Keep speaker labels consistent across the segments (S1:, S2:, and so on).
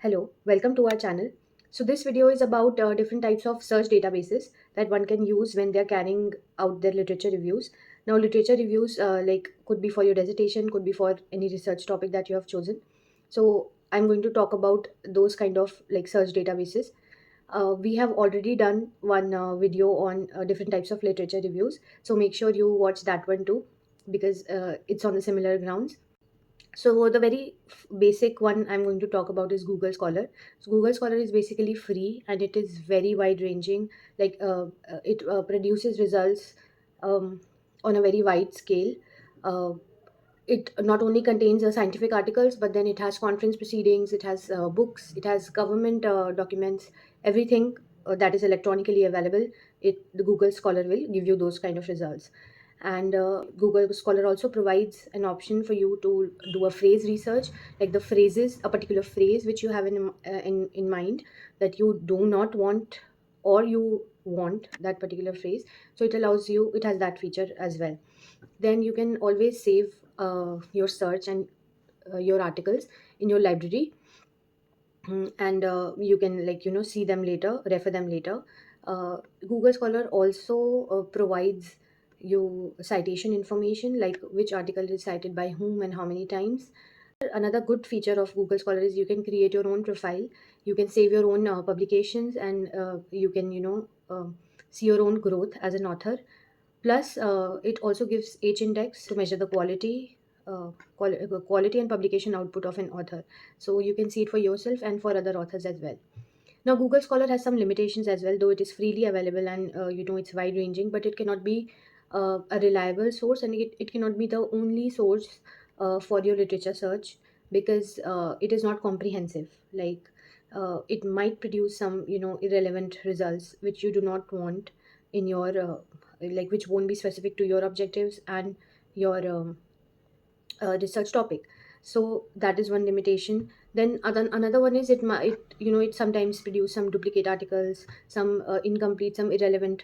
S1: Hello, welcome to our channel. So this video is about different types of search databases that one can use when they're carrying out their literature reviews. Now literature reviews could be for your dissertation, could be for any research topic that you have chosen. So I'm going to talk about those kind of like search databases. We have already done one video on different types of literature reviews. So make sure you watch that one too because it's on the similar grounds. So the very basic one I'm going to talk about is Google Scholar. So Google Scholar is basically free and it is very wide ranging. It produces results um, on a very wide scale. Uh, it not only contains scientific articles, but then it has conference proceedings, it has books, it has government documents, everything that is electronically available. The Google Scholar will give you those kind of results. And Google Scholar also provides an option for you to do a phrase research, like the phrases, a particular phrase which you have in mind that you do not want, or you want that particular phrase. So it has that feature as well. Then you can always save your search and your articles in your library. And you can see them later, refer them later. Google Scholar also provides you citation information, like which article is cited by whom and how many times. Another good feature of Google Scholar is you can create your own profile, you can save your own publications, and you can see your own growth as an author. Plus, it also gives H index to measure the quality and publication output of an author. So you can see it for yourself and for other authors as well. Now, Google Scholar has some limitations as well, though it is freely available and it's wide ranging, but it cannot be a reliable source, and it cannot be the only source for your literature search, because it is not comprehensive. It might produce some irrelevant results which you do not want in your which won't be specific to your objectives and your research topic. So that is one limitation. Then another one is it sometimes produce some duplicate articles, some incomplete, some irrelevant,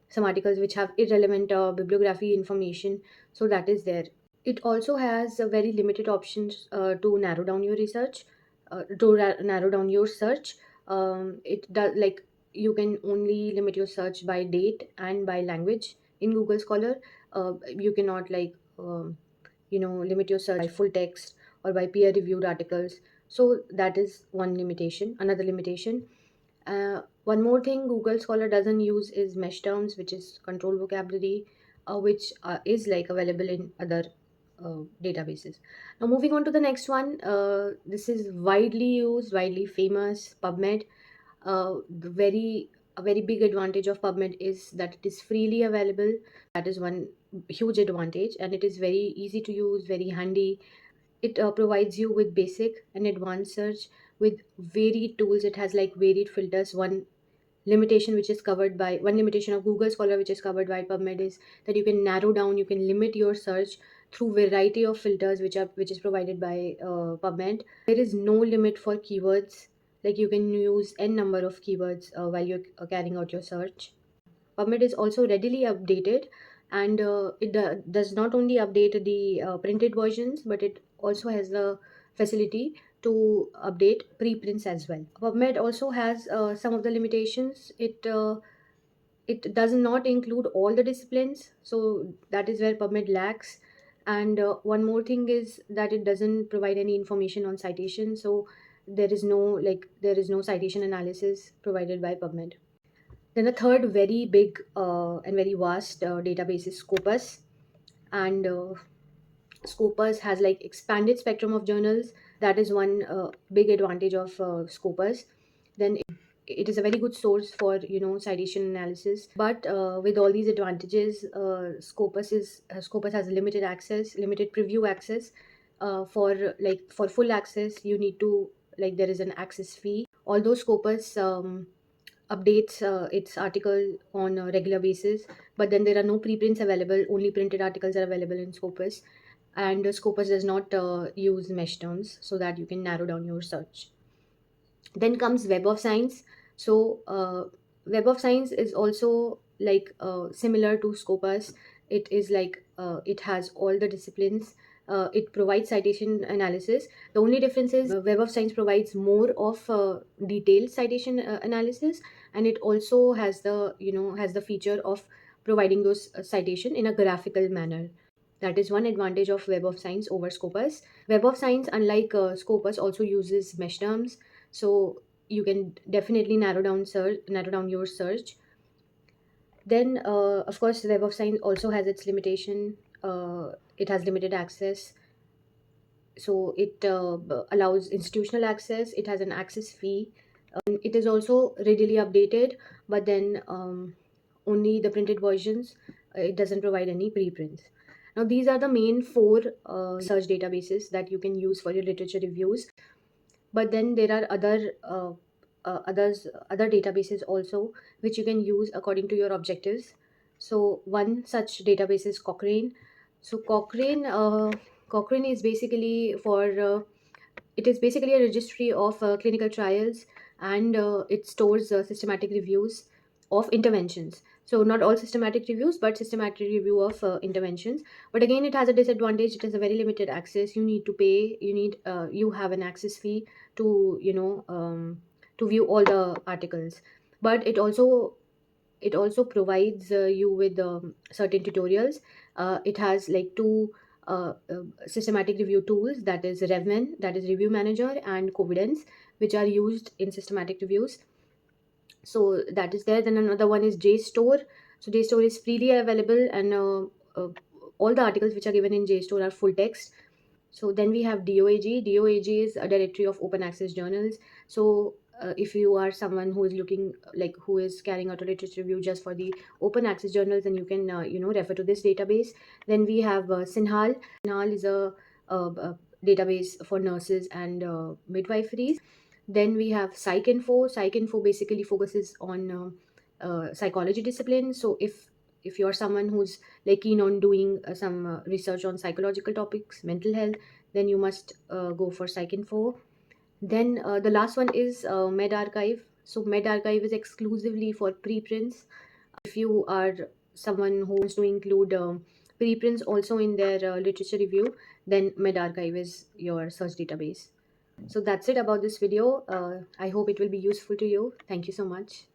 S1: some articles which have irrelevant bibliography information. So that is there. It also has a very limited options to narrow down your research, narrow down your search. It does, like, you can only limit your search by date and by language in Google Scholar. You cannot limit your search by full text or by peer reviewed articles. So that is one limitation. Another limitation, one more thing Google Scholar doesn't use is mesh terms, which is control vocabulary, which is like available in other databases. Now moving on to the next one, this is widely used, widely famous, PubMed. A very big advantage of PubMed is that it is freely available. That is one huge advantage, and it is very easy to use, very handy. It provides you with basic and advanced search with varied tools. It has like varied filters. One limitation of Google Scholar which is covered by PubMed is that you can narrow down, you can limit your search through variety of filters which is provided by PubMed. There is no limit for keywords, like you can use n number of keywords while you're carrying out your search. PubMed is also readily updated, and it does not only update the printed versions, but it also has the facility to update preprints as well. PubMed also has some of the limitations. It does not include all the disciplines, so that is where PubMed lacks. And one more thing is that it doesn't provide any information on citation, so there is no citation analysis provided by PubMed. Then a third very big and very vast database is Scopus, and Scopus has like expanded spectrum of journals. That is one big advantage of Scopus. Then it is a very good source for citation analysis. But with all these advantages, Scopus has limited access, limited preview access. For full access, you need to, like, there is an access fee. Although Scopus updates its article on a regular basis, but then there are no preprints available. Only printed articles are available in Scopus, and Scopus does not use mesh terms, so that you can narrow down your search. Then comes Web of Science. So Web of Science is also like similar to Scopus. It is like it has all the disciplines, It provides citation analysis. The only difference is Web of Science provides more of detailed citation analysis, and it also has the feature of providing those citation in a graphical manner. That is one advantage of Web of Science over Scopus. Web of Science, unlike Scopus, also uses mesh terms, so you can definitely narrow down your search. Then, of course, Web of Science also has its limitation. It has limited access, so it allows institutional access. It has an access fee. It is also readily updated, but then only the printed versions. It doesn't provide any preprints. Now, these are the main four search databases that you can use for your literature reviews. But then there are other databases also which you can use according to your objectives. So one such database is Cochrane. So Cochrane is basically for it is basically a registry of clinical trials, and it stores systematic reviews of interventions. So not all systematic reviews, but systematic review of interventions. But again, it has a disadvantage. It has a very limited access. You need to pay. You have an access fee to to view all the articles. But it also provides you with certain tutorials. It has like two systematic review tools, that is RevMen, that is Review Manager, and Covidence, which are used in systematic reviews. So that is there. Then another one is Jstor. So Jstor is freely available, and all the articles which are given in Jstor are full text. So then we have DOAG. DOAG is a directory of open access journals. So if you are someone who is looking, like, who is carrying out a literature review just for the open access journals, then you can refer to this database. Then we have CINAHL. CINAHL is a database for nurses and midwifery. Then we have PsychInfo. PsychInfo basically focuses on psychology discipline. So if you're someone who's like keen on doing some research on psychological topics, mental health, then you must go for PsychInfo. Then the last one is MedRxiv. So MedRxiv is exclusively for preprints. If you are someone who wants to include preprints also in their literature review, then MedRxiv is your search database. So that's it about this video. I hope it will be useful to you. Thank you so much.